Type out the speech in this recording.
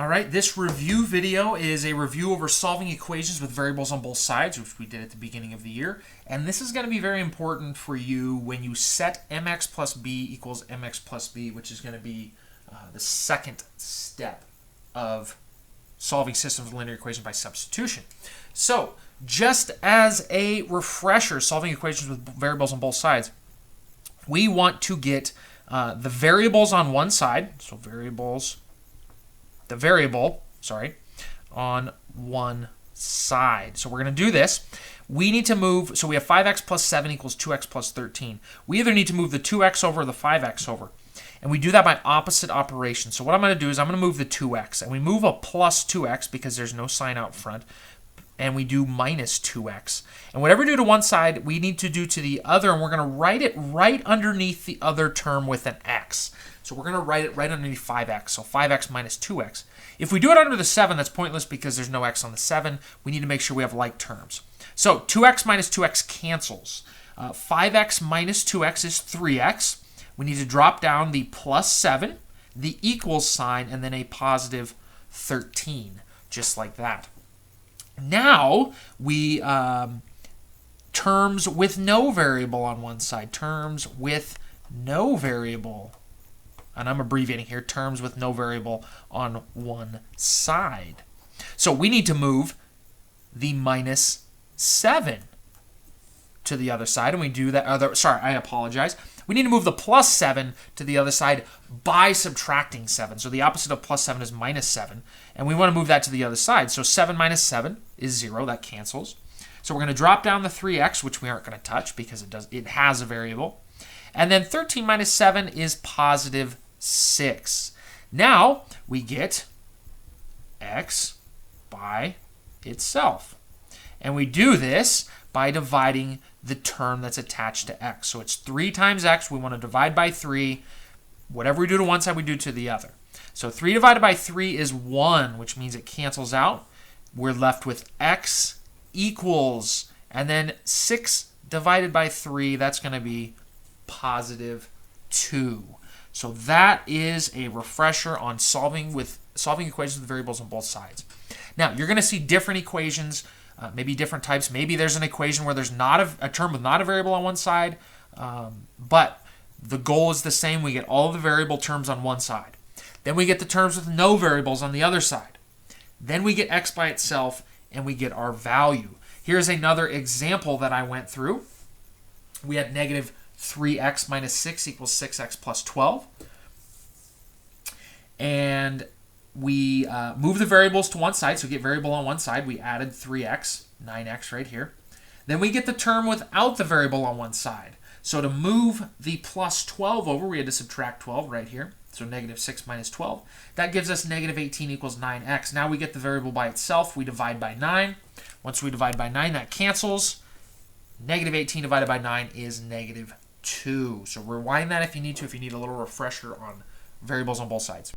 All right, this review video is a review over solving equations with variables on both sides, which we did at the beginning of the year. And this is going to be very important for you when you set mx plus b equals mx plus b, which is going to be the second step of solving systems of linear equations by substitution. So, just as a refresher, solving equations with variables on both sides, we want to get the variables on one side, so the variable on one side. So we're going to do this. We need to move, so we have 5x plus 7 equals 2x plus 13. We either need to move the 2x over or the 5x over. And we do that by opposite operation. So what I'm going to do is I'm going to move the 2x. And we move a plus 2x because there's no sign out front. And we do minus 2x. And whatever we do to one side, we need to do to the other. And we're going to write it right underneath the other term with an x. So we're going to write it right underneath 5x. So 5x minus 2x. If we do it under the 7, that's pointless because there's no x on the 7. We need to make sure we have like terms. So 2x minus 2x cancels. 5x minus 2x is 3x. We need to drop down the plus 7, the equals sign, and then a positive 13, just like that. Now we terms with no variable on one side. Terms with no variable. And I'm abbreviating here. Terms with no variable on one side. So we need to move the minus 7 to the other side. And we do that. I apologize. We need to move the plus 7 to the other side by subtracting 7. So the opposite of plus 7 is minus 7. And we want to move that to the other side. So 7 minus 7 is 0. That cancels. So we're going to drop down the 3x, which we aren't going to touch because it has a variable. And then 13 minus 7 is positive 6. Now we get x by itself. And we do this by dividing the term that's attached to x. So it's 3 times x. We want to divide by 3. Whatever we do to one side, we do to the other. So 3 divided by 3 is 1, which means it cancels out. We're left with x equals, and then 6 divided by 3, that's going to be positive 2. So that is a refresher on solving equations with variables on both sides. Now, you're going to see different equations, maybe different types. Maybe there's an equation where there's not a term with not a variable on one side, but the goal is the same. We get all of the variable terms on one side. Then we get the terms with no variables on the other side. Then we get x by itself, and we get our value. Here's another example that I went through. We had negative 3x minus 6 equals 6x plus 12. And we move the variables to one side, so we get variable on one side. We added 3x, 9x right here. Then we get the term without the variable on one side. So to move the plus 12 over, we had to subtract 12 right here. So negative 6 minus 12. That gives us negative 18 equals 9x. Now we get the variable by itself. We divide by 9. Once we divide by 9, that cancels. Negative 18 divided by 9 is negative 2. So rewind that if you need to, if you need a little refresher on variables on both sides.